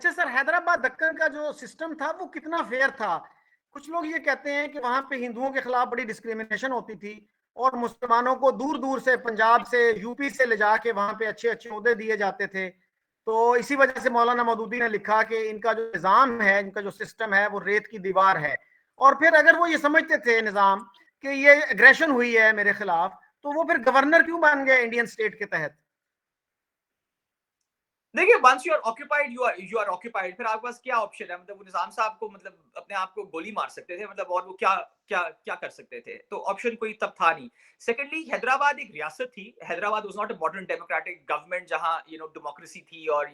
अच्छा सर, हैदराबाद दक्कन का जो सिस्टम था वो कितना फेयर था? कुछ लोग ये कहते हैं कि वहां पे हिंदुओं के खिलाफ बड़ी डिस्क्रिमिनेशन होती थी और मुसलमानों को दूर दूर से, पंजाब से, यूपी से ले जाके वहां पे अच्छे अच्छे ओहदे दिए जाते थे। तो इसी वजह से मौलाना मौदूदी ने लिखा कि इनका जो निज़ाम है, इनका जो सिस्टम है, वो रेत की दीवार है। और फिर अगर वो ये समझते थे निज़ाम कि ये एग्रेशन हुई है मेरे खिलाफ, तो वो फिर गवर्नर क्यों बन गए इंडियन स्टेट के तहत? देखिए, वंस यू आर ऑक्यूपाइड, फिर आपके पास क्या ऑप्शन है? मतलब वो निजाम साहब को मतलब अपने आप को गोली मार सकते थे, मतलब और वो क्या क्या क्या कर सकते थे? तो ऑप्शन कोई तब था नहीं। सेकेंडली, हैदराबाद एक रियासत थी। Hyderabad was not a modern democratic government जहां डेमोक्रेसी थी और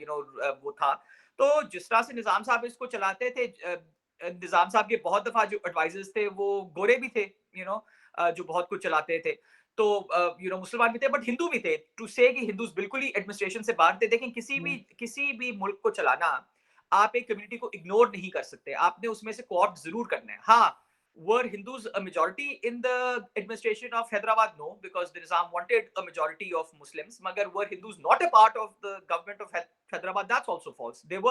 वो था। तो जिस तरह से निजाम साहब इसको चलाते थे, निजाम साहब के बहुत दफा जो एडवाइजर्स थे वो गोरे भी थे, जो बहुत कुछ चलाते थे। तो मुसलमान भी थे बट हिंदू भी थे। टू से कि हिंदूज बिल्कुल ही एडमिनिस्ट्रेशन से बाहर थे। देखें, किसी भी मुल्क को चलाना, आप एक कम्युनिटी को इग्नोर नहीं कर सकते। आपने उसमें से कोऑप्ट जरूर करना है। हाँ, were Hindus a majority in the administration of Hyderabad? No, because the Nizam wanted a majority of Muslims. Magar were Hindus not a part of the government of Hyderabad? That's also false. They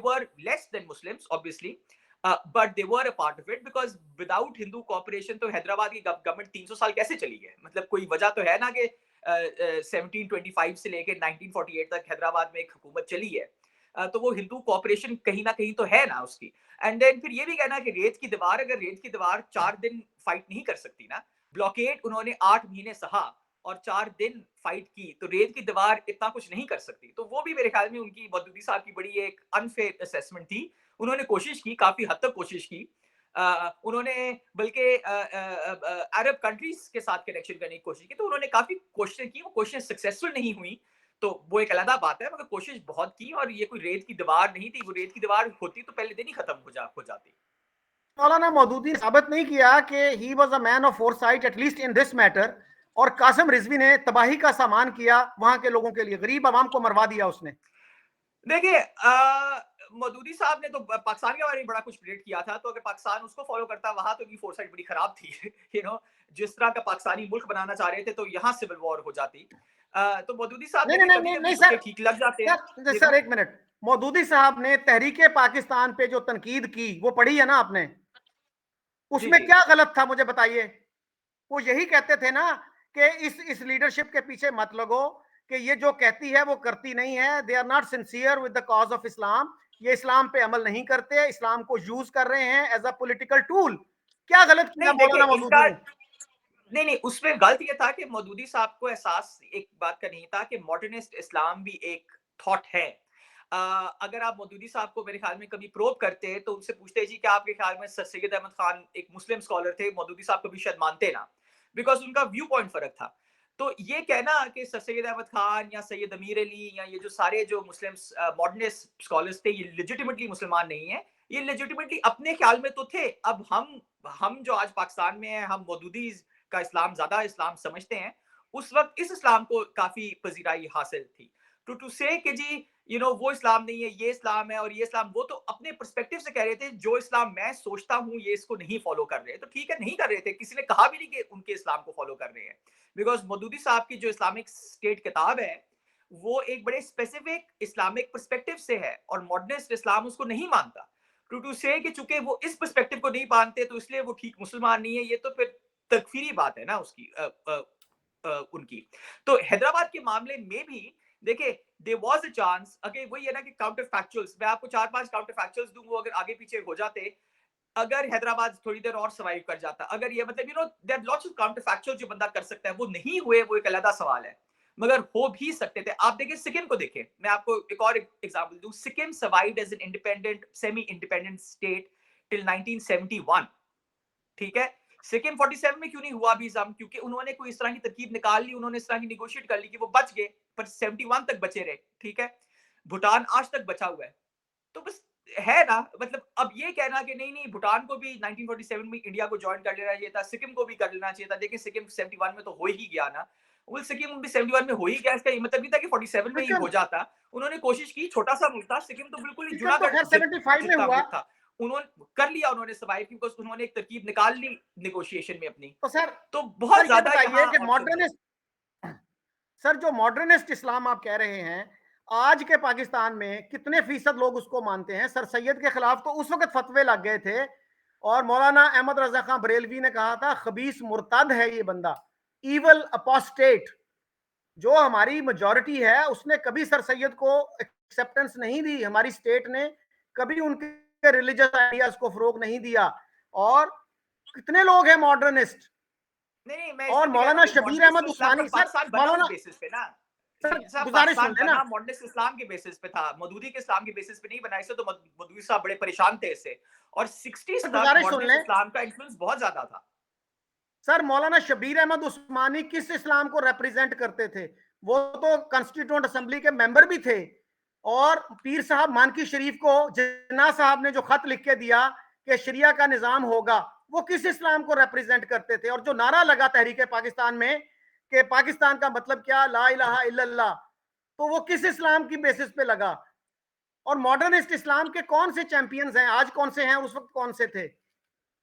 were less than Muslims, obviously. But they were a part of it, because without Hindu cooperation तो हैदराबाद की government 300 साल कैसे चली है? मतलब कोई वजह तो है ना कि 1725 से लेके 1948 तक हैदराबाद में एक हुकूमत चली है। तो वो हिंदू कॉपरेशन कहीं ना कहीं तो है ना उसकी। एंड देन फिर ये भी कहना कि रेत की दीवार, अगर रेत की दीवार 4 दिन फाइट नहीं कर सकती ना, ब्लॉकेड उन्होंने 8 महीने सहा और 4 दिन फाइट की, तो रेत की दीवार इतना कुछ नहीं कर सकती। तो वो भी मेरे ख्याल में उनकी मौदूदी साहब की बड़ी एक अनफेयर असेसमेंट थी। उन्होंने कोशिश की, काफी हद तक कोशिश की। उन्होंने बल्कि अरब कंट्रीज के साथ कनेक्शन करने की कोशिश की, तो उन्होंने काफी कोशिशें की, वो कोशिशें सक्सेसफुल नहीं हुई। तो वो एक अलग बात है, मगर कोशिश बहुत की। और ये कोई रेत की दीवार नहीं थी। वो रेत की दीवार होती तो पहले दिन ही खत्म हो जाती। मौलाना मौदूदी ने साबित नहीं किया कि he was a man of foresight at least in this matter. और कासिम रिजवी ने तबाही का सामान किया वहां के लोगों के लिए, गरीब आवाम को मरवा दिया उसने। देखिए, मौदूदी साहब ने तो पाकिस्तान के बारे में बड़ा कुछ प्रेडिक्ट किया था। तो अगर पाकिस्तान उसको फॉलो करता, वहां तो की फोरसाइट बड़ी खराब थी। जिस तरह का पाकिस्तानी मुल्क बनाना चाह रहे थे, तो यहाँ सिविल वॉर हो जाती। तो मौदूदी साहब नहीं नहीं देखे, नहीं कभी नहीं, कभी नहीं तुक्के सर। ठीक लग जाते हैं। सर सर, एक मिनट। मौदूदी साहब ने तहरीके पाकिस्तान पे जो तनकीद की वो पढ़ी है ना आपने? जी उसमें जी। क्या गलत था मुझे बताइए। वो यही कहते थे ना कि इस लीडरशिप के पीछे मत लगो, कि ये जो कहती है वो करती नहीं है। They are not sincere with the cause of Islam. ये इस्लाम पे अमल नहीं करते, इस्लाम को यूज कर रहे हैं एज अ पॉलिटिकल टूल। क्या गलत किया नहीं, देखिए मौलाना मौदूदी इनका, ने? नहीं नहीं, उसमें गलत ये था कि मौदूदी साहब को एहसास एक बात का नहीं था कि मॉडर्निस्ट इस्लाम भी एक थॉट है। अगर आप मौदूदी साहब को मेरे ख्याल में कभी प्रोब करते, तो उनसे पूछते जी कि आपके ख्याल में सर सैयद अहमद खान एक मुस्लिम स्कॉलर थे, मौदूदी साहब कभी शायद मानते ना, बिकॉज उनका व्यू पॉइंट फर्क था। तो ये कहना कि सर सैयद अहमद खान या सैयद अमीर अली या ये जो सारे जो मुस्लिम मॉडर्निस्ट स्कॉलर्स थे, ये लेजिटिमेटली मुसलमान नहीं है। ये लेजिटिमेटली अपने ख्याल में तो थे। अब हम जो आज पाकिस्तान में है, हम मौदूदी का इस्लाम ज्यादा इस्लाम समझते हैं। उस वक्त इस इस्लाम को काफी पजीराई हासिल थी। टू से कि जी वो इस्लाम नहीं है, ये इस्लाम है, और ये इस्लाम, वो तो अपने पर्सपेक्टिव से कह रहे थे। जो इस्लाम मैं सोचता हूँ, ये इसको नहीं फॉलो कर रहे, तो ठीक है, नहीं कर रहे थे। किसी ने कहा भी नहीं कि उनके इस्लाम को फॉलो कर रहे हैं। बिकॉज मौदूदी साहब की जो इस्लामिक स्टेट किताब है, वो एक बड़े स्पेसिफिक इस्लामिक पर्सपेक्टिव से है, और मॉडर्निस्ट इस्लाम उसको नहीं मानता। टू से कि चूंकि वो इस पर्सपेक्टिव को नहीं मानते, तो इसलिए वो ठीक मुसलमान नहीं है। ये तो फिर तकफीरी बात है ना उसकी, उनकी। तो हैदराबाद के मामले में भी देखिए, देयर वाज अ चांस। अगे वही है ना कि काउंटर फैक्चुअल्स, मैं आपको 4-5 काउंटर फैक्चुअल्स दूंगा, अगर आगे पीछे हो जाते, अगर हैदराबाद थोड़ी देर और सर्वाइव कर जाता, अगर ये मतलब there lots of counterfactual जो बंदा कर सकता है, वो नहीं हुए, वो एक अलग सवाल है। मगर हो भी सकते थे। आप देखिए सिक्किम को देखें, मैं आपको एक और एग्जांपल दूं। Sikkim survived as an independent, semi independent state till 1971। ठीक है। सिक्किम 47 में क्यों नहीं हुआ अभी जम? क्योंकि उन्होंने कोई इस तरह की तरकीब निकाल ली, उन्होंने इस तरह की निगोशिएट कर ली कि वो बच गए, पर 71 तक बचे रहे। ठीक है। भूटान आज तक बचा हुआ है। तो बस है ना, मतलब अब ये कहना कि नहीं नहीं, भूटान को भी 1947 में इंडिया को ज्वाइन कर लेना चाहिए था, सिक्किम को भी कर लेना चाहिए था। देखिए सिक्किम 71 में तो हो ही गया ना। वो सिक्किम भी 71 में हो ही गया, इसका ये मतलब नहीं था कि 47 में ही सिक्किम हो जाता। उन्होंने कोशिश की, छोटा सा मुल्क था सिक्किम, तो बिल्कुल ही सिक्किम तो जूनागढ़ खैर 75 में जितना हुआ। मुल्क था। उन्होंने कर लिया, उन्होंने सर्वाइव, बिकॉज उन्होंने एक तरकीब निकाल ली नेगोशिएशन में अपनी। तो सर, तो बहुत ये ज्यादा बताइए यहाँ कि ऑप्शन थे। मॉडर्निस्ट, सर जो मॉडर्निस्ट इस्लाम आप कह रहे हैं, आज के पाकिस्तान में कितने फीसद लोग उसको मानते हैं? सर सैयद के खिलाफ तो उस वक्त फतवे लग गए थे और मौलाना अहमद रजा खान बरेलवी ने कहा था खबीस मुर्तद है ये बंदा, इवल अपोस्टेट। जो हमारी मेजॉरिटी है उसने कभी सर सैयद को एक्सेप्टेंस नहीं दी, हमारी स्टेट ने कभी उनके रिलीजियस आइडियाज को फरोग नहीं दिया। और कितने लोग हैं मॉडर्निस्ट, नहीं मैं और इसलिए तो कह रहा मौलाना हूँ शबीर मॉडर्निस्ट अहमद इस्लाम पर उस्मानी। सर पाकिस्तान बना उस मौलाना, बेसिस पे ना। सर साहब गुजारिश पाकिस्तान सुन लेना। बना मॉडर्निस्ट इस्लाम के बेसिस पे था, मौदूदी के इस्लाम के बेसिस पे नहीं बना। इससे तो मौदूदी साहब बड़े परेशान थे इससे, और 60s सर तक गुजारिश सुन मॉडर्निस्ट लें। इस्लाम का इन्फ्लुएंस बहुत ज्यादा था। सर मौलाना शबीर अहमद उस्मानी किस इस्लाम को रिप्रेजेंट करते थे? वो तो कॉन्स्टिट्यूंट असेंबली के मेंबर भी थे। और पीर साहब मानकी शरीफ को जिन्ना साहब ने जो खत लिख के दिया कि शरिया का निजाम होगा, वो किस इस्लाम को रिप्रेजेंट करते थे? और जो नारा लगा तहरीक पाकिस्तान में कि पाकिस्तान का मतलब क्या, ला इलाहा इल्लल्लाह, तो वो किस इस्लाम की बेसिस पे लगा? और मॉडर्निस्ट इस्लाम के कौन से चैंपियंस हैं आज, कौन से हैं, उस वक्त कौन से थे?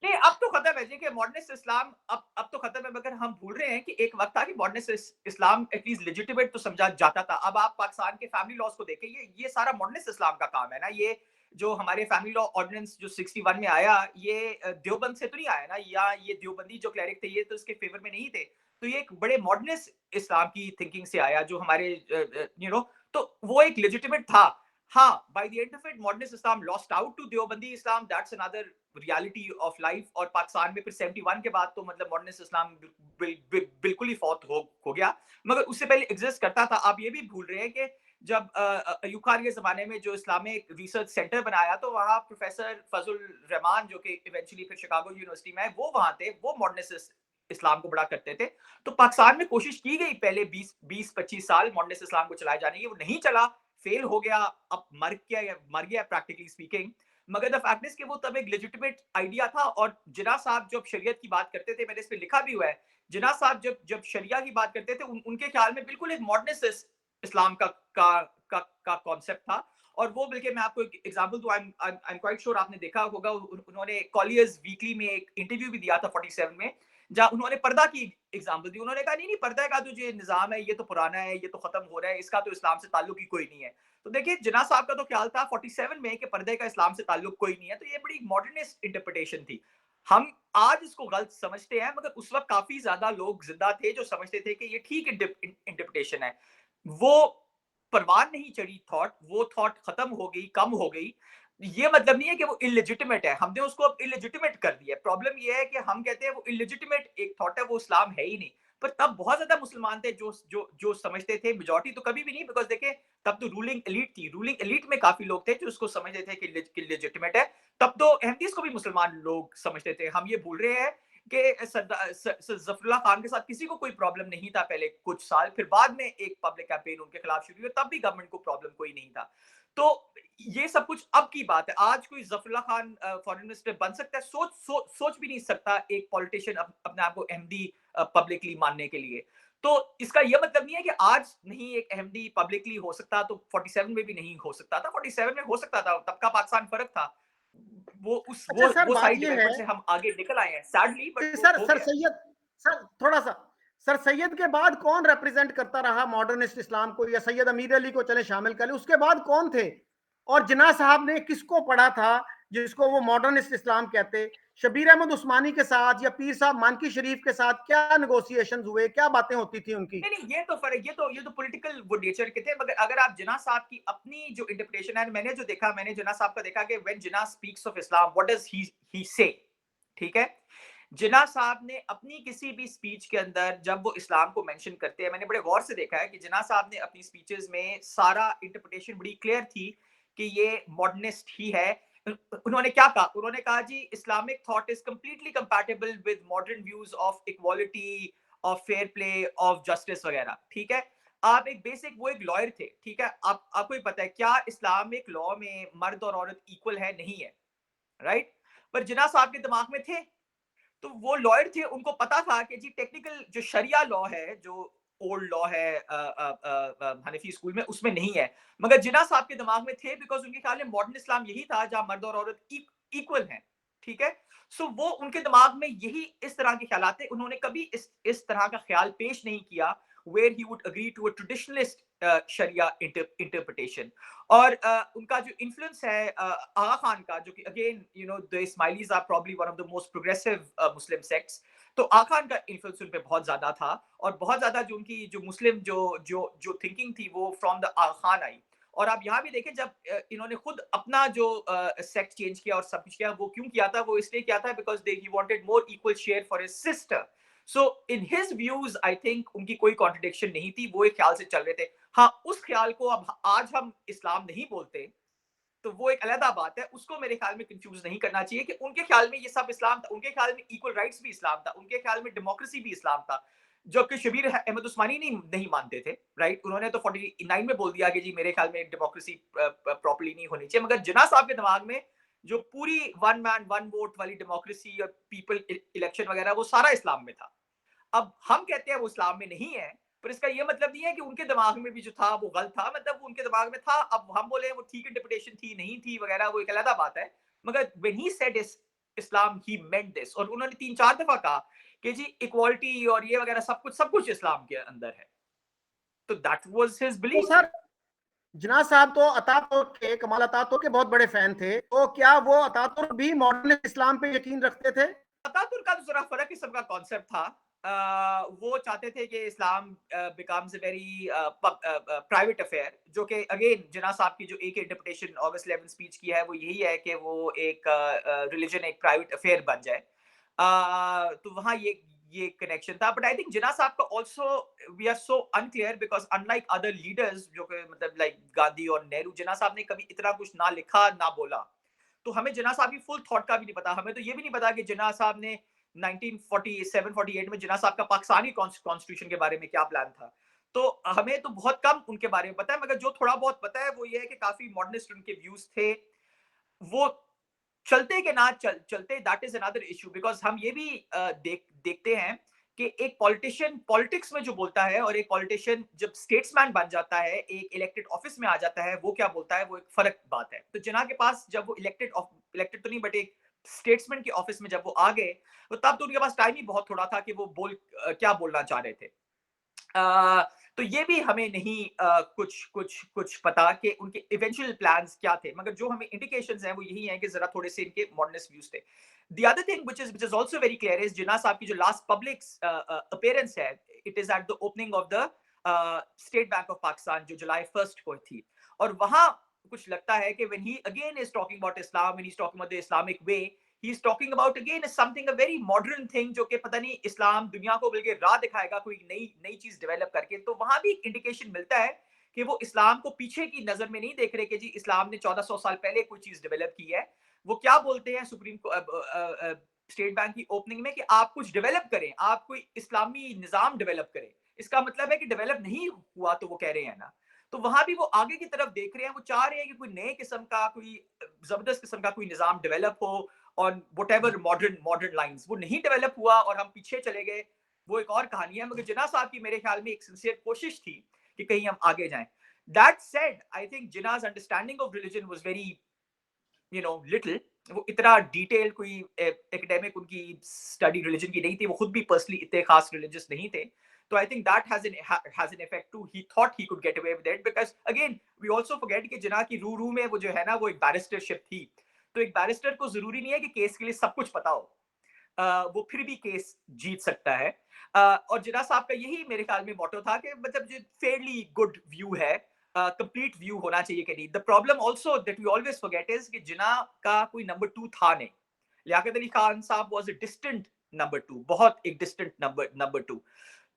नहीं अब तो खत्म है जी कि मॉडर्निस्ट इस्लाम अब तो खत्म है, मगर हम भूल रहे हैं कि एक वक्त था कि मॉडर्निस्ट इस्लाम एटलीस्ट लेजिटिमेट तो समझा जाता था। अब आप पाकिस्तान के फैमिली लॉज को देखें, ये सारा मॉडर्निस्ट इस्लाम का काम है ना। ये जो हमारे फैमिली लॉ ऑर्डिनेंस जो 61 में आया, ये देवबंद से तो नहीं आया ना, या ये देवबंदी जो क्लैरिक थे ये तो इसके फेवर में नहीं थे। तो ये एक बड़े मॉडर्निस्ट इस्लाम की थिंकिंग से आया जो हमारे तो वो एक लेजिटिमेट था। हाँ, by the end of it, modernist Islam lost out to Deobandi Islam. That's another reality of life. और पाकिस्तान में फिर 71 के बाद तो मतलब मॉडर्निस्ट इस्लाम बिल्कुल ही फौत हो गया, मगर उससे पहले एग्जिस्ट करता था। आप ये भी भूल रहे हैं कि जब अयूब खान के जमाने में जो इस्लामिक रिसर्च सेंटर बनाया, तो वहाँ प्रोफेसर फजल रहमान जो कि इवेंचुअली फिर शिकागो यूनिवर्सिटी में है, वो वहाँ थे, वो मॉडर्निस्ट इस्लाम को बड़ा करते थे। तो पाकिस्तान में कोशिश की गई पहले 20-25 साल मॉडर्निस्ट इस्लाम को चलाए जाने की, वो नहीं चला, फेल हो गया, अब मर गया प्रैक्टिकली स्पीकिंग। मगर द फैक्ट इज कि वो तब एक लेजिटिमेट आइडिया था। और जिन्ना साहब जब शरीयत की बात करते थे, मैंने इस पे लिखा भी हुआ है, जिन्ना साहब जब जब शरिया की बात करते थे, उनके ख्याल में बिल्कुल एक मॉडर्निस्ट इस्लाम का कॉन्सेप्ट था। और वो बल्कि मैं आपको एक एग्जांपल दूं, आई एम क्वाइट श्योर आपने देखा होगा, उन्होंने कॉलियर्स वीकली में एक इंटरव्यू भी दिया था 47 में, जहां उन्होंने पर्दा की एग्जांपल दी। उन्होंने कहा नहीं नहीं, पर्दा का तो जो निजाम है ये तो पुराना है, ये तो खत्म हो रहा है, इसका तो इस्लाम से ताल्लुक ही कोई नहीं है। तो देखिए जिन्ना साहब का तो ख्याल था 47 में कि पर्दे का इस्लाम से ताल्लुक कोई नहीं है। तो ये बड़ी मॉडर्निस्ट इंटरप्रिटेशन थी। हम आज इसको गलत समझते हैं, मगर उस वक्त काफी ज्यादा लोग जिंदा थे जो समझते थे कि ये ठीक इंटरप्रिटेशन है। वो परवान नहीं चढ़ी थॉट, वो थॉट खत्म हो गई, कम हो गई। ये मतलब नहीं है कि वो इलेजिटिमेट है, हमने उसको अब इलेजिटिमेट कर दिया। प्रॉब्लम ये है कि हम कहते हैं वो इलेजिटिमेट एक थॉट है, वो इस्लाम है ही नहीं। पर तब बहुत ज्यादा मुसलमान थे जो जो जो समझते थे, मेजॉरिटी तो कभी भी नहीं, बिकॉज देखे तब तो रूलिंग एलीट थी, रूलिंग एलीट में काफी लोग थे जो उसको समझते थे कि लेजिटिमेट है। तब तो अहमदीस को भी मुसलमान लोग समझते थे। हम ये भूल रहे हैं कि जफरुल्लाह खान के साथ किसी को कोई प्रॉब्लम नहीं था पहले कुछ साल, फिर बाद में एक पब्लिक कैंपेन उनके खिलाफ शुरू हुई, तब भी गवर्नमेंट को प्रॉब्लम कोई नहीं था। तो ये सब कुछ अब की बात है। आज कोई जफरुल्लाह खान फॉरेन मिनिस्टर बन सकता है? सोच भी नहीं सकता एक पॉलिटिशियन अपने आप को अहमदी पब्लिकली मानने के लिए। तो इसका यह मतलब नहीं है कि आज नहीं एक अहमदी पब्लिकली हो सकता, तो 47 में भी नहीं हो सकता था। 47 में हो सकता था, तब का पाकिस्तान फर्क था। अच्छा सर, वो बात सारी ये है डेवलपमेंट से हम आगे निकल आए हैं सैडली, बट कि वो सर हो सर गया। सैयद, सर थोड़ा सा, सर सैयद के बाद कौन रिप्रेजेंट करता रहा मॉडर्निस्ट इस्लाम को? या सैयद अमीर अली को चले शामिल कर ले, उसके बाद कौन थे? और जिन्ना साहब ने किसको पढ़ा था जिसको वो मॉडर्निस्ट इस्लाम कहते? शबीर अहमद उस्मानी के साथ या पीर साहब मानकी शरीफ के साथ क्या नेगोशिएशन हुए, क्या बातें होती थी उनकी? नहीं नहीं, ये तो फर्क, ये तो पॉलिटिकल वो नेचर के थे। मगर अगर आप जिन्ना साहब की अपनी जो इंटरप्रिटेशन है, मैंने जो देखा, मैंने जिन्ना साहब का देखा कि when Jinnah speaks of Islam what does he से, ठीक है। जिन्ना साहब ने अपनी किसी भी स्पीच के अंदर जब वो इस्लाम को मेंशन करते हैं, मैंने बड़े गौर से देखा है कि जिन्ना साहब ने अपनी स्पीचेस में सारा इंटरप्रिटेशन बड़ी क्लियर थी कि ये मॉडर्निस्ट ही है। उन्होंने क्या कहा? उन्होंने कहा जी Islamic thought is completely compatible with modern views of equality, of fair play, of justice वगैरह, ठीक है। आप एक बेसिक, वो एक लॉयर थे, ठीक है। आपको ही पता है क्या इस्लामिक लॉ में मर्द और औरत इक्वल है? नहीं है, राइट। पर जिन्ना साहब के दिमाग में थे। तो वो लॉयर थे, उनको पता था कि जी टेक्निकल जो शरिया लॉ है, जो ओल्ड लॉ है हनफी स्कूल में, उसमें नहीं है। मगर जिन्ना साहब के दिमाग में थे, बिकॉज उनके ख्याल में मॉडर्न इस्लाम यही था जहां मर्द और औरत इक्वल हैं, ठीक है। सो वो उनके दिमाग में यही इस तरह के ख्याल थे। उन्होंने कभी इस तरह का ख्याल पेश नहीं किया where he would agree to a traditionalist sharia interpretation. और उनका जो इन्फ्लुएंस है आगा खान का, जो कि again you know the Ismailis are probably one of the most progressive Muslim sects, तो आगा खान का इन्फ्लुएंस उन पे बहुत ज्यादा था, और बहुत ज्यादा जो उनकी जो मुस्लिम जो थिंकिंग थी वो फ्रॉम द आगा खान आई। और आप यहाँ भी देखें, जब इन्होंने खुद अपना जो सेक्ट चेंज किया और सब कुछ किया, वो क्यों किया था? वो इसलिए किया था because they he wanted more equal share for his sister. So in his views I think उनकी कोई कॉन्ट्रडिक्शन नहीं थी, वो एक ख्याल से चल रहे थे। हाँ, उस ख्याल को अब आज हम इस्लाम नहीं बोलते तो वो एक अलग बात है, उसको मेरे ख्याल में कंफ्यूज नहीं करना चाहिए कि उनके ख्याल में ये सब इस्लाम था, उनके ख्याल में इक्वल राइट्स भी इस्लाम था, उनके ख्याल में डेमोक्रेसी भी इस्लाम था, जो कि शबीर अहमद उस्मानी नहीं मानते थे, राइट? उन्होंने तो 49 में बोल दिया कि जी मेरे ख्याल में डेमोक्रेसी प्रॉपर्ली नहीं होनी चाहिए, मगर जिन्ना साहब के दिमाग में जो पूरी वन मैन वन वोट वाली डेमोक्रेसी और पीपल इलेक्शन वगैरह, वो सारा इस्लाम में था। अब हम कहते हैं वो इस्लाम में नहीं है, पर इसका ये मतलब नहीं है कि उनके दिमाग में भी जो था वो गलत था, मतलब उनके दिमाग में था। अब हम बोले वो ठीक इंटरप्रिटेशन थी नहीं थी वगैरह, वो एक अलग बात है, मगर when he said Islam he meant this. और उन्होंने 3-4 दफा कहा कि जी इक्वालिटी और ये वगैरह सब कुछ इस्लाम के अंदर है, तो दैट वाज हिज तो बिलीफ। सर, जिन्ना साहब तो अतातुर्क के, कमाल अतातुर्क के बहुत बड़े फैन थे, तो क्या वो अतातुर्क भी मॉडर्न इस्लाम पे यकीन रखते थे? अतातुर्क का तो जरा फर्क किस्म का कॉन्सेप्ट था। वो चाहते थे कि Islam becomes a very private affair, जो कि अगेन जिन्ना साहब की जो एक इंटरप्रिटेशन अगस्त 11 स्पीच की है वो यही है कि वो एक रिलीजन एक प्राइवेट अफेयर बन जाए। तो वहाँ ये कनेक्शन था, but I think Jinnah sahib का also we are so unclear because unlike other leaders जो कि मतलब लाइक गांधी और नेहरू, जिन्ना साहब ने कभी इतना कुछ ना लिखा ना बोला, तो हमें जिन्ना साहब की फुल थॉट का भी नहीं पता। हमें तो ये भी नहीं पता कि जिन्ना साहब ने 1947-48 में जिन्ना साहब का पाकिस्तानी कॉन्स्टिट्यूशन के बारे में क्या प्लान था। तो हमें तो बहुत कम उनके बारे में पता है, मगर जो थोड़ा बहुत पता है वो ये है कि काफी मॉडर्निस्ट उनके व्यूज थे। वो चलते कि ना चलते, that is another issue, because हम ये भी देखते हैं कि एक पॉलिटिशियन पॉलिटिक्स में जो बोलता है और एक पॉलिटिशियन जब स्टेट्समैन बन जाता है, एक इलेक्टेड ऑफिस में आ जाता है, वो क्या बोलता है, वो एक फर्क बात है। तो जिन्ना के पास जब वो इलेक्टेड तो नहीं बट एक स्टेट्समैन के ऑफिस में जब वो आ गए, तो तब तो उनके पास टाइम ही बहुत थोड़ा था कि वो क्या बोलना चाह रहे थे। तो ये भी हमें नहीं कुछ पता कि उनके इवेंचुअल प्लान्स क्या थे, मगर जो हमें इंडिकेशंस हैं वो यही है कि जरा थोड़े से इनके मॉडर्निस्ट व्यूज थे। The other thing which is also very clear is जिन्ना साहब की जो लास्ट पब्लिक अपीयरेंस है, it is at the opening of the state bank of Pakistan, जो जुलाई 1 को थी। और वहां कुछ लगता है कि when he again is talking about Islam, when he's talking about the Islamic way, he's talking about again is something a very modern thing, जो कि पता नहीं इस्लाम दुनिया को बल्कि राह दिखाएगा कोई नई चीज डेवलप करके। तो वहां भी एक इंडिकेशन मिलता है कि वो इस्लाम को पीछे की नजर में नहीं देख रहे कि जी इस्लाम ने 1400 साल पहले कोई चीज डेवलप की है। वो क्या बोलते हैं सुप्रीम स्टेट बैंक की ओपनिंग में कि आप कुछ डेवलप करें, आप कोई इस्लामी निजाम डेवलप करें। इसका मतलब है कि डेवलप नहीं हुआ, तो वो कह रहे हैं ना। तो वहां भी वो आगे की तरफ देख रहे हैं, वो चाह रहे हैं कि कोई नए किस्म का, कोई जबरदस्त किस्म का कोई निजाम डेवलप हो ऑन व्हाटएवर मॉडर्न लाइंस। वो नहीं डेवलप हुआ और हम पीछे चले गए, वो एक और कहानी है। मगर जिन्ना साहब की मेरे ख्याल में एक सिंसियर कोशिश थी कि कहीं हम आगे जाएं। That said, I think Jinnah's understanding of religion was very little. वो इतना डिटेल कोई एकेडमिक उनकी स्टडी रिलीजन की नहीं थी, वो खुद भी पर्सनली इतने खास रिलीजियस नहीं थे। तो I think that has an effect too, he thought he could get away with it, because again we also forget कि जिन्ना की रू में वो जो है ना, वो एक बैरिस्टरशिप थी। तो एक बैरिस्टर को जरूरी नहीं है कि केस के लिए सब कुछ पता हो, वो फिर भी केस जीत सकता है। और जिन्ना साहब का यही मेरे ख्याल में मोटो था कि मतलब जो फेयरली गुड व्यू है, कंप्लीट व्यू होना चाहिए कि नहीं। The problem also that we always forget is कि जिन्ना का कोई नंबर 2 था नहीं। लियाकत अली खान साहब वाज अ डिस्टेंट नंबर 2, बहुत एक डिस्टेंट नंबर 2।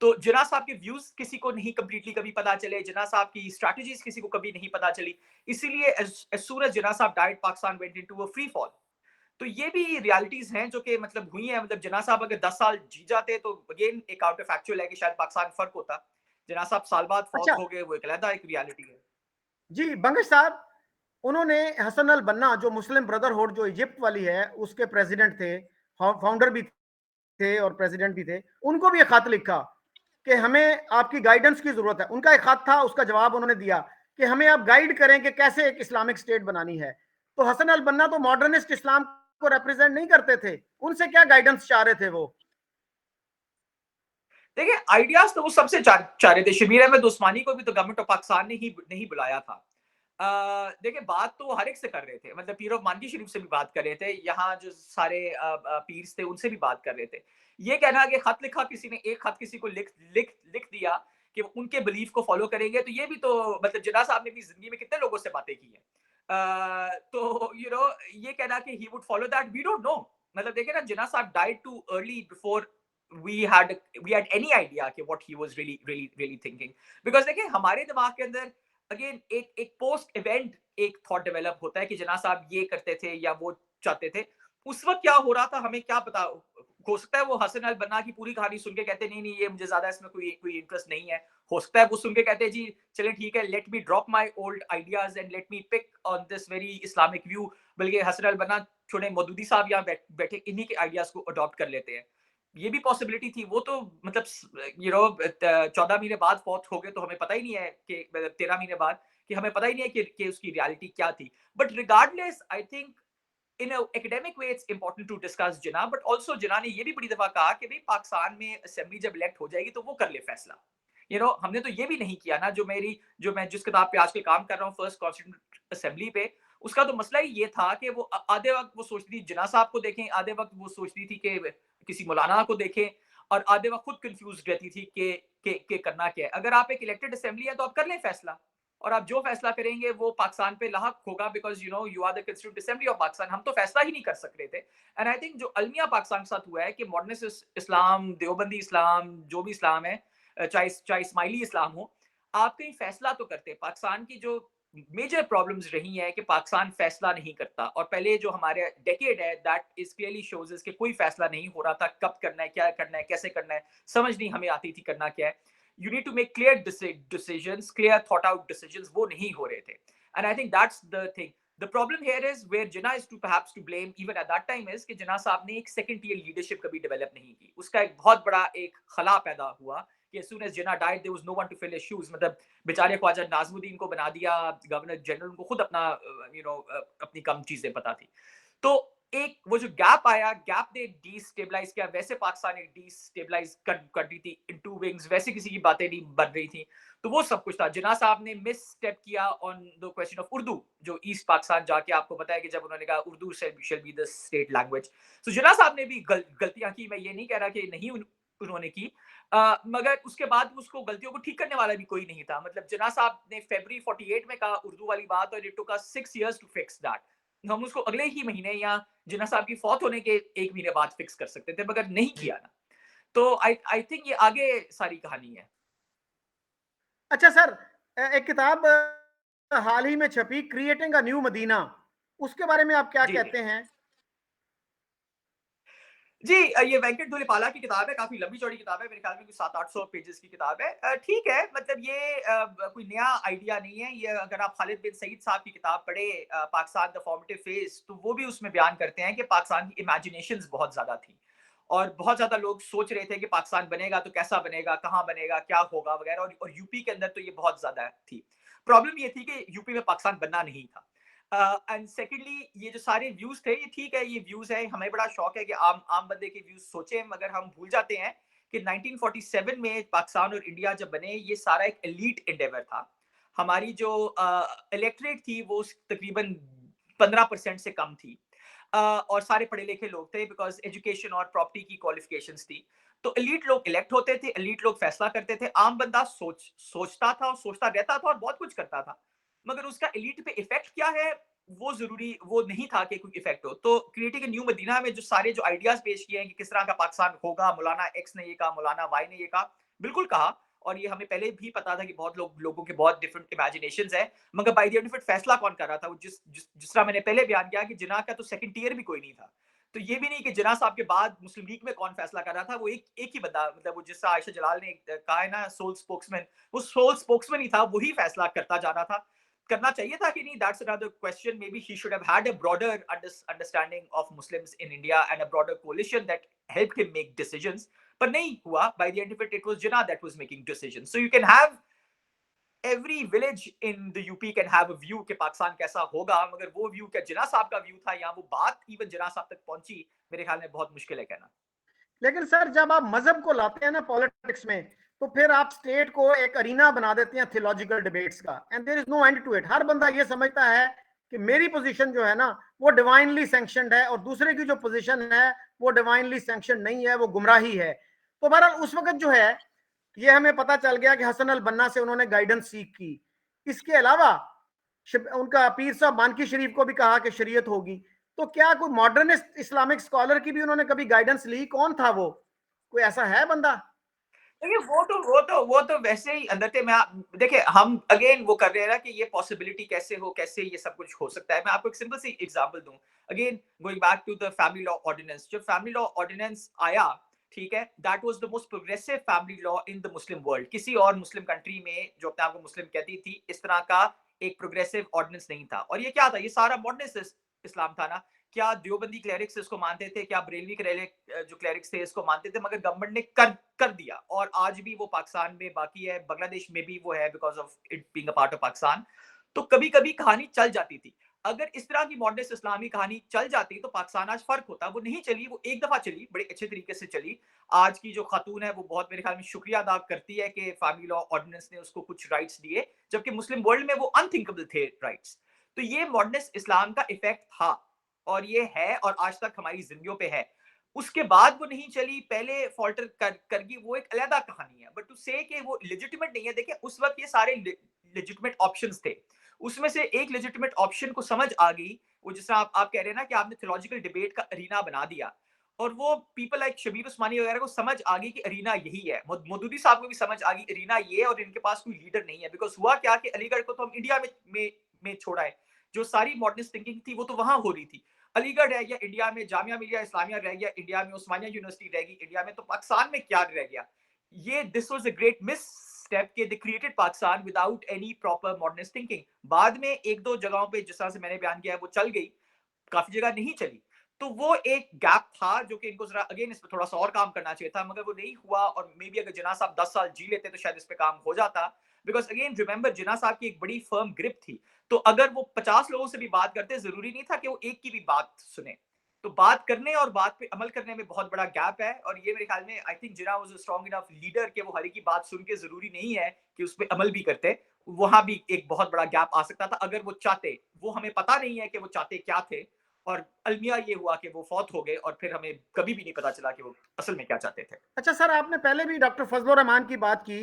तो जिन्ना साहब के व्यूज किसी को नहीं कंप्लीटली कभी पता चले, जिन्ना साहब की स्ट्रेटजीज किसी को कभी नहीं पता चली। इसीलिए as soon as Jinnah sahib died, Pakistan went into a free fall. तो ये भी रियलिटीज हैं जो कि मतलब हुई हैं। मतलब जिन्ना साहब अगर 10 साल जी जाते तो अगेन एक आउट ऑफ फैक्चुअल है कि शायद पाकिस्तान फर्क होता। जिन्ना साहब साल बाद फौत अच्छा हो गए, वो एक अलग एक रियलिटी है। जी, बंगश साहब, उन्होंने हसन अल बन्ना, जो मुस्लिम ब्रदरहुड जो इजिप्ट वाली है उसके प्रेसिडेंट थे, फाउंडर भी थे और प्रेसिडेंट भी थे, उनको भी एक खत लिखा कि हमें आपकी गाइडेंस की जरूरत है। उनका एक खत था, उसका जवाब उन्होंने दिया कि हमें आप गाइड करें कि कैसे एक इस्लामिक स्टेट बनानी है। तो हसन अल बन्ना तो मॉडर्निस्ट इस्लाम को रिप्रेजेंट नहीं करते थे, उनसे क्या गाइडेंस चाह रहे थे वो? देखिए आइडियाज तो वो सबसे चाह रहे थे। शबीर अहमद उस्मानी को भी तो गवर्नमेंट ऑफ पाकिस्तान ने ही नहीं बुलाया था। देखिए बात तो हर एक से कर रहे थे, मतलब पीर ऑफ मानकी शरीफ से भी बात कर रहे थे, यहाँ जो सारे पीर्स थे उनसे भी बात कर रहे थे। ये कहना कि खत लिखा किसी ने, एक खत किसी को लिख लिख लिख दिया कि उनके बिलीफ को फॉलो करेंगे, तो ये भी तो मतलब जिन्ना साहब ने भी जिंदगी में कितने लोगों से बातें की है। तो ये कहना कि he would follow that, we don't know. मतलब देखिए ना, Jinnah sahib died too early before we had we had any idea कि what he was really thinking, because देखिए हमारे दिमाग के अंदर अगेन एक पोस्ट इवेंट एक थॉट डेवलप होता है कि जना साहब ये करते थे या वो चाहते थे। उस वक्त क्या हो रहा था हमें क्या पता। हो सकता है वो हसन अल बन्ना की पूरी कहानी सुन के कहते नहीं नहीं ये मुझे ज्यादा इसमें कोई कोई इंटरेस्ट नहीं है। हो सकता है वो सुन के कहते जी चले ठीक है, let me drop my old ideas and let me pick on this very Islamic view. बल्कि हसन अल बन्ना छोड़े, मौदूदी साहब यहाँ बैठे इन्हीं के आइडियाज को अडॉप्ट कर लेते हैं। ये भी पॉसिबिलिटी थी। वो तो मतलब 14 महीने बाद फौत हो गए, तो हमें पता ही नहीं है कि 13 महीने बाद, कि हमें पता ही नहीं है कि उसकी रियलिटी क्या थी। But regardless I think in academic way it's important to discuss Jinnah, but also Jinnah ने ये भी बड़ी दफा कहा कि भाई पाकिस्तान में असेंबली जब इलेक्ट हो जाएगी तो वो कर ले फैसला। हमने तो ये भी नहीं किया ना। जो मैं जिस किताब पे आजकल काम कर रहा हूँ, फर्स्ट कॉन्स्टिट्यूंट असेंबली पे, उसका तो मसला ही ये था कि वो आधे वक्त वो सोचती थी जिना साहब को देखें, आधे वक्त वो सोचती थी कि किसी मौलाना को देखें, और आधे वक्त खुद कंफ्यूज रहती थी कि करना क्या है। अगर आप एक इलेक्टेड असेंबली है तो आप कर लें फैसला, और आप जो फैसला करेंगे वो पाकिस्तान पे लाहक होगा, because you are the constituent assembly of Pakistan. हम तो फैसला ही नहीं कर सक रहे थे। एंड आई थिंक जो अलमिया पाकिस्तान के साथ हुआ है कि मॉडर्निस्ट इस्लाम, देवबंदी इस्लाम, जो भी इस्लाम है, चाहे इस्माइली इस्लाम हो, आप कहीं फैसला तो करते हैं। पाकिस्तान की जो मेजर प्रॉब्लम्स रही है कि पाकिस्तान फैसला नहीं करता, और पहले जो हमारे डेकेड है दैट इज क्लियरली शोज कि कोई फैसला नहीं हो रहा था, कब करना है, क्या करना है, कैसे करना है, समझ नहीं हमें आती थी करना क्या है। You need to make clear decisions, clear thought out decisions, वो नहीं हो रहे थे। And I think that's the thing. The problem here is where Jinnah is to perhaps to blame even at that time is कि जिन्ना साहब ने एक second tier leadership कभी डेवलप नहीं की। उसका एक बहुत बड़ा एक खला पैदा हुआ कि as soon as Jinnah died there was no one to fill his shoes। मतलब बेचारे ख्वाजा नाजमुद्दीन को बना दिया गवर्नर जनरल, उनको खुद अपना अपनी कम चीजें पता थी। तो एक वो जो गैप आया, गैप ने डीस्टेबलाइज किया। वैसे पाकिस्तान एक डीस्टेबलाइज कर दी थी इन टू विंग्स, वैसे किसी की बातें नहीं बन रही थी, तो वो सब कुछ था। जिन्ना साहब ने मिस स्टेप किया on the question of Urdu, जो ईस्ट पाकिस्तान जाके आपको पता है कि जब उन्होंने कहा Urdu shall be the state language. तो जिन्ना साहब ने भी गलतियां की, मैं ये नहीं कह रहा कि नहीं उन्होंने की, मगर उसके बाद उसको गलतियों को ठीक करने वाला भी कोई नहीं था। मतलब जिन्ना साहब ने फरवरी 48 में कहा उर्दू वाली बात, और it took us 6 years to fix that. हम उसको अगले ही महीने या जिन्ना साहब की फौत होने के 1 महीने बाद फिक्स कर सकते थे, मगर नहीं किया ना। तो आई थिंक ये आगे सारी कहानी है। अच्छा सर, एक किताब हाल ही में छपी, क्रिएटिंग अ न्यू मदीना, उसके बारे में आप क्या जी कहते हैं? जी, ये वेंकट धुलीपाला की किताब है, काफी लंबी चौड़ी किताब है, मेरे ख्याल में 700-800 पेजेस की किताब है। ठीक है, मतलब ये कोई नया आइडिया नहीं है। ये अगर आप खालिद बिन सईद साहब की किताब पढ़े, पाकिस्तान द फॉर्मेटिव फेज, तो वो भी उसमें बयान करते हैं कि पाकिस्तान की इमेजिनेशंस बहुत ज्यादा थी, और बहुत ज्यादा लोग सोच रहे थे कि पाकिस्तान बनेगा तो कैसा बनेगा, कहाँ बनेगा, क्या होगा वगैरह, और यूपी के अंदर तो ये बहुत ज्यादा थी। प्रॉब्लम ये थी कि यूपी में पाकिस्तान बनना नहीं था। एंड सेकेंडली ये जो सारे व्यूज थे, ये ठीक है, ये व्यूज है, हमें बड़ा शौक है कि आम आम बंदे के व्यूज सोचें, मगर हम भूल जाते हैं कि 1947 में पाकिस्तान और इंडिया जब बने, ये सारा एक एलीट एंडेवर था। हमारी जो इलेक्ट्रेट थी वो तकरीबन 15% से कम थी, और सारे पढ़े लिखे लोग थे, बिकॉज एजुकेशन और प्रॉपर्टी की क्वालिफिकेशंस थी। तो एलीट लोग इलेक्ट होते थे, एलीट लोग फैसला करते थे, आम बंदा सोचता था और सोचता रहता था और बहुत कुछ करता था, मगर उसका एलीट पे इफेक्ट क्या है वो नहीं था कि कोई इफेक्ट हो। तो क्रिएटिंग न्यू मदीना में जो सारे जो आइडियाज पेश किए हैं कि किस तरह का पाकिस्तान होगा, मौलाना एक्स ने ये कहा, मौलाना वाई ने ये कहा, बिल्कुल कहा, और ये हमें पहले भी पता था कि बहुत लोगों के बहुत डिफरेंट इमेजिनेशंस है, मगर bye the end of it फैसला कौन कर रहा था? वो जिस तरह मैंने पहले बयान किया कि जिन्ना का तो सेकंड टियर भी कोई नहीं था। तो ये भी नहीं कि जिन्ना साहब के बाद मुस्लिम लीग में कौन फैसला कर रहा था, वो एक ही बंदा, मतलब वो जिस आयशा जलाल ने कहा है ना, सोल स्पोक्समैन, वो सोल स्पोक्समैन ही था, वही फैसला करता जा रहा था। करना चाहिए था कि नहीं, that's another question. Maybe he should have had a broader understanding of Muslims in India and a broader coalition that helped him make decisions, पर नहीं हुआ। By the end of it was Jinnah that was making decisions. So you can have every village in the UP can have a view कि पाकिस्तान कैसा होगा, मगर वो view क्या जिन्ना साहब का व्यू था या वो बात इवन जिन्ना साहब तक पहुंची, मेरे ख्याल में बहुत मुश्किल है कहना। लेकिन सर जब आप मजहब को लाते हैं ना पॉलिटिक्स में, तो फिर आप स्टेट को एक अरीना बना देते हैं थियोलॉजिकल डिबेट्स का, and there is no end to it. हर बंदा ये समझता है कि मेरी पोजीशन जो है ना वो डिवाइनली सैंक्शनड है, और दूसरे की जो पोजीशन है वो डिवाइनली सैंक्शनड नहीं है, वो गुमराही है। तो बहरहाल उस वक्त जो है ये हमें पता चल गया कि हसन अल बन्ना से उन्होंने गाइडेंस सीख की। इसके अलावा उनका पीर साहब मानकी शरीफ को भी कहा कि शरीयत होगी। तो क्या कोई मॉडर्निस्ट इस्लामिक स्कॉलर की भी उन्होंने कभी गाइडेंस ली? कौन था वो? कोई ऐसा है बंदा? देखिए वो तो वैसे ही अंदर थे। देखिए हम अगेन वो कर रहे हैं ना कि ये पॉसिबिलिटी कैसे ये सब कुछ हो सकता है। मैं आपको एक सिंपल सी एग्जांपल दूं। Again going back to the family law ordinance. जब फैमिली लॉ ऑर्डिनेंस आया, ठीक है, that was the most progressive family law in the Muslim world. किसी और मुस्लिम कंट्री में जो अपने आप को मुस्लिम कहती थी, इस तरह का एक प्रोग्रेसिव ऑर्डिनेंस नहीं था। और ये क्या था? ये सारा मॉडर्निस्ट इस्लाम था ना। क्या देवबंदी क्लेरिक्स इसको मानते थे? क्या बरेलवी जो क्लेरिक्स थे इसको मानते थे? मगर गवर्नमेंट ने कर दिया, और आज भी वो पाकिस्तान में बाकी है, बांग्लादेश में भी वो है, because of it being a part of Pakistan. तो कभी कभी कहानी चल जाती थी। अगर इस तरह की मॉडर्निस्ट इस्लामी कहानी चल जाती तो पाकिस्तान आज फर्क होता। वो नहीं चली, वो एक दफा चली, बड़े अच्छे तरीके से चली। आज की जो खातून है वो बहुत मेरे ख्याल में शुक्रिया अदा करती है कि फैमिली लॉ ऑर्डिनेंस ने उसको कुछ राइट्स दिए, जबकि मुस्लिम वर्ल्ड में वो अनथिंकेबल थे राइट्स। तो ये मॉडर्निस्ट इस्लाम का इफेक्ट था, और ये है, और आज तक हमारी जिंदगियों पे है। उसके बाद वो नहीं चली, पहले फॉल्टर कर गई, वो एक अलग कहानी है। बट टू से कि वो लेजिटिमेट नहीं है, देखिए उस वक्त ये सारे लेजिटिमेट ऑप्शंस थे। उसमें से एक लेजिटिमेट ऑप्शन को समझ आ गई, वो जिस आप कह रहे हैं ना कि आपने थियोलॉजिकल डिबेट का अरीना बना दिया, और वो पीपल लाइक शबीर उस्मानी वगैरह को समझ आ गई कि अरीना यही है। मौदूदी साहब को भी समझ आ गई अरीना ये है, और इनके पास कोई लीडर नहीं है। बिकॉज हुआ क्या कि अलीगढ़ को तो हम इंडिया में छोड़ा है। जो सारी मॉडर्निस्ट थिंकिंग थी वो तो वहां हो रही थी। अलीगढ़ रह गया इंडिया में, जामिया मिलिया इस्लामिया रह गया इंडिया में, उस्मानिया यूनिवर्सिटी रह गई इंडिया में, तो पाकिस्तान में क्या रह गया? ये this was a great misstep के they created Pakistan without any proper modernist thinking. बाद में एक दो जगहों पे जिस तरह से मैंने बयान किया है वो चल गई, काफी जगह नहीं चली। तो वो एक गैप था जो कि इनको जरा अगेन इस पर थोड़ा सा और काम करना चाहिए था, मगर वो नहीं हुआ। और मे बी अगर जिन्ना साहब 10 साल जी लेते तो शायद इस पे काम हो जाता। बिकॉज अगेन रिमेंबर, जिन्ना साहब की एक बड़ी फर्म ग्रिप थी। तो अगर वो 50 लोगों से भी बात करते, जरूरी नहीं था कि वो एक की भी बात सुने। तो बात करने और बात पे अमल करने में बहुत बड़ा गैप है। और ये मेरे ख्याल में I think Jinnah was a strong enough leader कि वो हर एक की बात सुन के जरूरी नहीं है कि उस पर अमल भी करते। वहां भी एक बहुत बड़ा गैप आ सकता था अगर वो चाहते। वो हमें पता नहीं है कि वो चाहते क्या थे। और अलमिया ये हुआ कि वो फौत हो गए, और फिर हमें कभी भी नहीं पता चला कि वो असल में क्या चाहते थे। अच्छा सर, आपने पहले भी डॉक्टर फजलुर रहमान की बात की,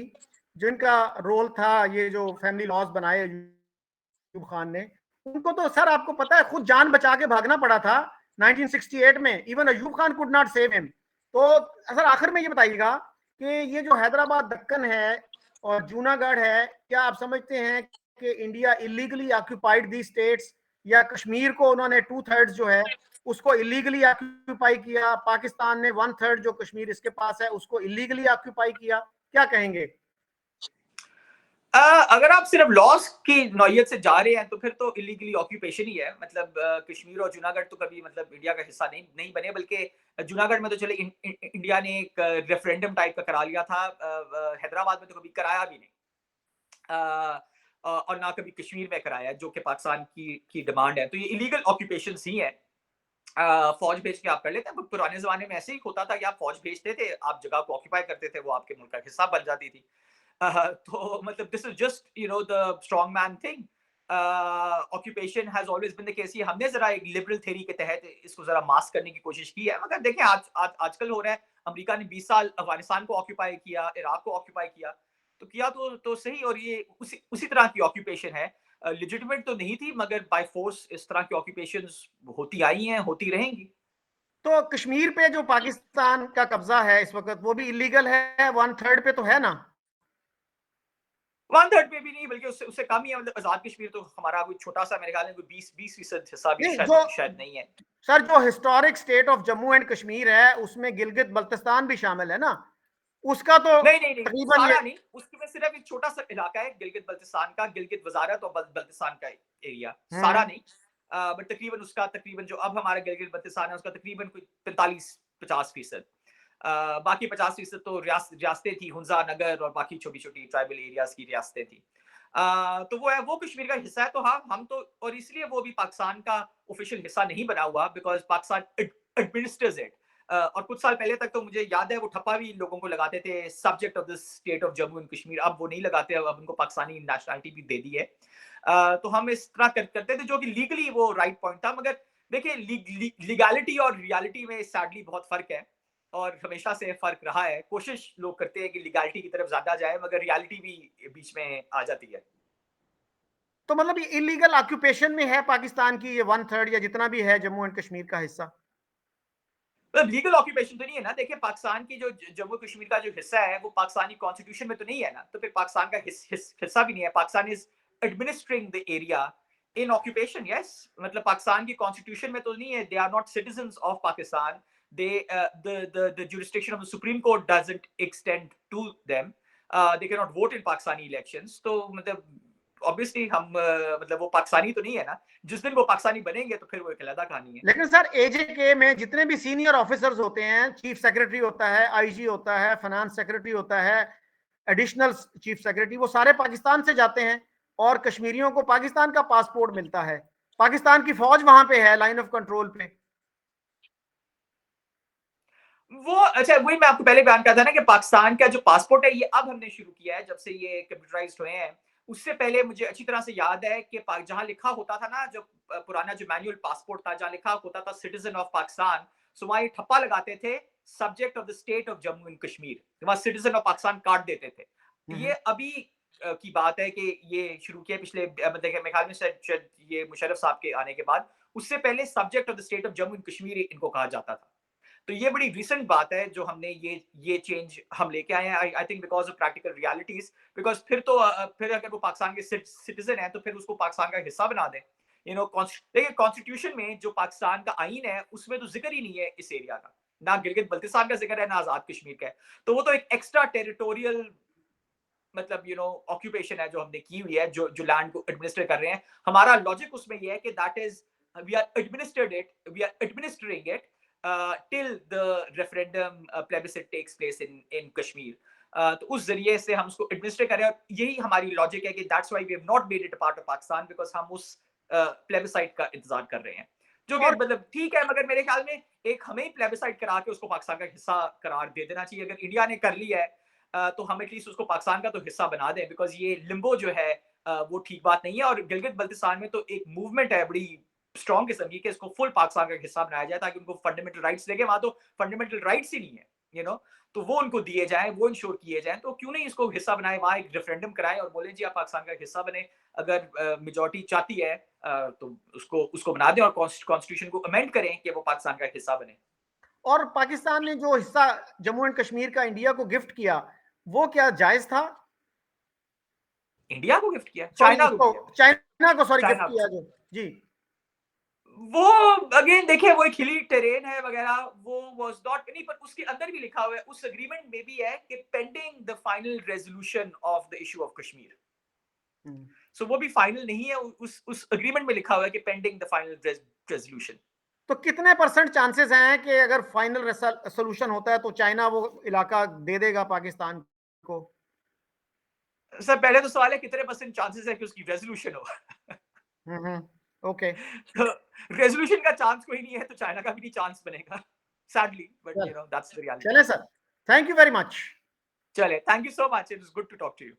जिनका रोल था ये जो फैमिली लॉज बनाए अयूब खान ने। उनको तो सर आपको पता है खुद जान बचा के भागना पड़ा था 1968 में। Even Ayub Khan could not save him. तो सर आखिर में ये बताइएगा कि ये जो हैदराबाद दक्कन है और जूनागढ़ है, क्या आप समझते हैं कि India illegally occupied the states, या कश्मीर को उन्होंने 2/3 जो है उसको इलीगली ऑक्यूपाई किया, पाकिस्तान ने 1/3 जो कश्मीर इसके पास है उसको इलीगली ऑक्यूपाई किया? क्या कहेंगे? अगर आप सिर्फ लॉस की नौयत से जा रहे हैं तो फिर तो इलीगली ऑक्यूपेशन ही है। मतलब कश्मीर और जूनागढ़ तो कभी मतलब इंडिया का हिस्सा नहीं बने, बल्कि जूनागढ़ में तो चले इंडिया ने एक रेफरेंडम टाइप का करा लिया था। हैदराबाद में तो कभी कराया भी नहीं। और ना कभी कश्मीर में कराया, जो कि पाकिस्तान की डिमांड है। तो ये इलीगल ऑक्यूपेशन ही है। फौज भेज के आप कर लेते हैं। पुराने जमाने में ऐसे ही होता था कि आप फौज भेजते थे, आप जगह को ऑक्यूपाई करते थे, वो आपके मुल्क का हिस्सा बन जाती थी। तो मतलब this is just the strong man thing. Occupation has always been the case. ये हमने जरा एक लिबरल थ्योरी के तहत इसको जरा मास्क करने की कोशिश की है, मगर देखें आजकल हो रहा है। अमेरिका ने 20 साल अफगानिस्तान को ऑक्यूपाई किया, इराक को ऑक्यूपाई किया। तो किया तो सही, और ये उसी तरह की ऑक्यूपेशन है। लेजिटिमेट तो नहीं थी, मगर बाय फोर्स इस तरह की ऑक्यूपेशंस होती आई हैं, होती रहेंगी। तो कश्मीर पे जो पाकिस्तान का कब्जा है इस वक्त वो भी इलीगल है, 1/3 पे तो है ना? 1/3 पे भी नहीं, बल्कि उससे उससे कम ही है। मतलब आजाद कश्मीर तो हमारा कोई छोटा सा, मेरे ख्याल में कोई 20% हिस्सा भी नहीं, जो शायद नहीं है। सर जो historic state of Jammu and Kashmir है उसमें गिलगित बल्तिस्तान भी शामिल है ना, उसका तो नहीं, तकरीबन ये। सारा नहीं, उसमें सिर्फ एक छोटा सा इलाका है गिलगित बल्तिस्तान का, गिलगित वजारत और बल्तिस्तान का एरिया, सारा हम्म। नहीं। बट तकरीबन जो अब हमारा गिलगित बल्तिस्तान है उसका तकरीबन कोई 45-50%। बाकी 50% तो रियासतें थी, हुंजा नगर और बाकी छोटी छोटी ट्राइबल एरियाज की रियासतें थी। तो वो है, वो कश्मीर का हिस्सा है। तो हाँ, हम तो, और इसलिए वो भी पाकिस्तान का ऑफिशियल हिस्सा नहीं बना हुआ, बिकॉज पाकिस्तान एडमिनिस्टर्स इट। और कुछ साल पहले तक तो मुझे याद है वो ठप्पा भी लोगों को लगाते थे, subject of the state of Jammu and Kashmir. अब वो नहीं लगाते, अब उनको पाकिस्तानी नेशनलिटी भी दे दी है। तो हम इस तरह करते थे, जो कि लीगली वो राइट पॉइंट था। मगर देखिए लीगैलिटी और रियलिटी में सैडली बहुत फर्क है, और हमेशा से फर्क रहा है। कोशिश लोग करते हैं कि लीगैलिटी की तरफ ज्यादा जाए, मगर रियलिटी भी बीच में आ जाती है। तो मतलब ये इलीगल ऑक्यूपेशन में है पाकिस्तान की ये 1/3 या जितना भी है जम्मू एंड कश्मीर का हिस्सा? मतलब लीगल ऑक्यूपेशन तो नहीं है ना। देखिए पाकिस्तान की जो जम्मू कश्मीर का जो हिस्सा है वो पाकिस्तानी कॉन्स्टिट्यूशन में तो नहीं है ना, तो फिर पाकिस्तान का हिस्सा भी नहीं है। Pakistan is administering the area in occupation. Yes, मतलब पाकिस्तान की कॉन्स्टिट्यूशन में तो नहीं है। They are not citizens of Pakistan. They the jurisdiction of the Supreme Court doesn't extend to them. They cannot vote in Pakistani elections. तो मतलब ऑब्वियसली हम मतलब वो पाकिस्तानी तो नहीं है ना। जिस दिन वो पाकिस्तानी बनेंगे तो फिर वो एक अलग कहानी है। लेकिन सर एजेके में जितने भी सीनियर ऑफिसर्स होते हैं, चीफ सेक्रेटरी होता है, आईजी होता है, फाइनेंस सेक्रेटरी होता है, एडिशनल चीफ सेक्रेटरी, वो सारे पाकिस्तान से जाते हैं और कश्मीरियों को पाकिस्तान का पासपोर्ट मिलता है। पाकिस्तान की फौज वहां पे है, लाइन ऑफ कंट्रोल पे। वो अच्छा, वही मैं आपको पहले बयान किया था ना कि पाकिस्तान का जो पासपोर्ट है ये अब हमने शुरू किया है जब से ये कंप्यूटराइज्ड हुए हैं। उससे पहले मुझे अच्छी तरह से याद है कि जहां लिखा होता था ना, जो पुराना जो मैनुअल पासपोर्ट था, जहां लिखा होता था सिटीजन ऑफ पाकिस्तान, सो वहां ये ठप्पा लगाते थे subject of the state of Jammu and Kashmir, वहां सिटीजन ऑफ पाकिस्तान काट देते थे। ये अभी की बात है कि ये शुरू किया पिछले मतलब मेरे ख्याल में शायद ये मुशर्रफ साहब के आने के बाद। उससे पहले subject of the state of Jammu and Kashmir इनको कहा जाता था। तो ये बड़ी रिसेंट बात है जो हमने ये चेंज हम लेके आए हैं। I think because of practical realities. Because फिर तो फिर अगर वो पाकिस्तान के सिटीजन है तो फिर उसको पाकिस्तान का हिस्सा बना दें। देखिए कॉन्स्टिट्यूशन में जो पाकिस्तान का आईन है उसमें तो जिक्र ही नहीं है इस एरिया का, ना गिलगित बल्तिस्तान का जिक्र है, ना आजाद कश्मीर का है। तो वो तो एक एक्स्ट्रा टेरिटोरियल मतलब ऑक्यूपेशन है जो हमने की हुई है, जो लैंड को एडमिनिस्टर कर रहे हैं। हमारा लॉजिक उसमें ये है कि that is we are administering it till the referendum plebiscite takes place in Kashmir. तो उस जरिए से हम उसको एडमिनिस्टर करें, और यही हमारी लॉजिक है कि that's why we have not made it a part of Pakistan, because हम उस प्लेबिसाइट का इंतजार कर रहे हैं, जो कि मतलब ठीक है। मगर मेरे ख्याल में एक हमें ही प्लेबिसाइट करा के उसको पाकिस्तान का हिस्सा करार दे देना चाहिए। अगर इंडिया ने कर लिया है तो हम एटलीस्ट उसको पाकिस्तान का तो हिस्सा बना दें, बिकॉज ये लिम्बो जो है वो ठीक बात नहीं है। और गिलगित बल्तिस्तान में तो एक मूवमेंट है बड़ी स्ट्रॉन्ग किस्म की कि इसको फुल पाकिस्तान का हिस्सा बनाया जाए, ताकि उनको फंडामेंटल राइट्स देंगे। वहां तो फंडामेंटल राइट्स ही नहीं है, तो वो उनको दिए जाएं, वो इंश्योर किए जाएं। तो क्यों नहीं इसको हिस्सा बनाए, वहां एक रेफरेंडम कराएं और बोले जी आप पाकिस्तान का हिस्सा बने। अगर मेजॉरिटी चाहती है तो उसको बना दें और कॉन्स्टिट्यूशन को अमेंड करें कि वो पाकिस्तान का हिस्सा बने। और पाकिस्तान ने जो हिस्सा जम्मू एंड कश्मीर का इंडिया को गिफ्ट किया, वो क्या जायज था? इंडिया को गिफ्ट किया? चाइना को सॉरी गिफ्ट किया जो जी, वो अगेन देखिए वो एक हिली टेरेन है वगैरह, वो वाज नॉट नहीं। पर उसके अंदर भी लिखा हुआ है, उस एग्रीमेंट में भी है कि pending the final resolution of the issue of Kashmir. So वो भी फाइनल नहीं है, उस एग्रीमेंट में लिखा हुआ है कि पेंडिंग द फाइनल रेजोल्यूशन। तो कितने % चांसेस हैं कि अगर फाइनल सोल्यूशन होता है तो चाइना वो इलाका दे देगा पाकिस्तान को? सर पहले तो सवाल है कितने % चांसेस है कि उसकी रेजोल्यूशन हो। ओके, तो रेजोल्यूशन का चांस कोई नहीं है तो चाइना का भी नहीं चांस बनेगा, sadly, but that's the reality. चले sir, thank you very much. चले, thank you so much, it was good to talk to you.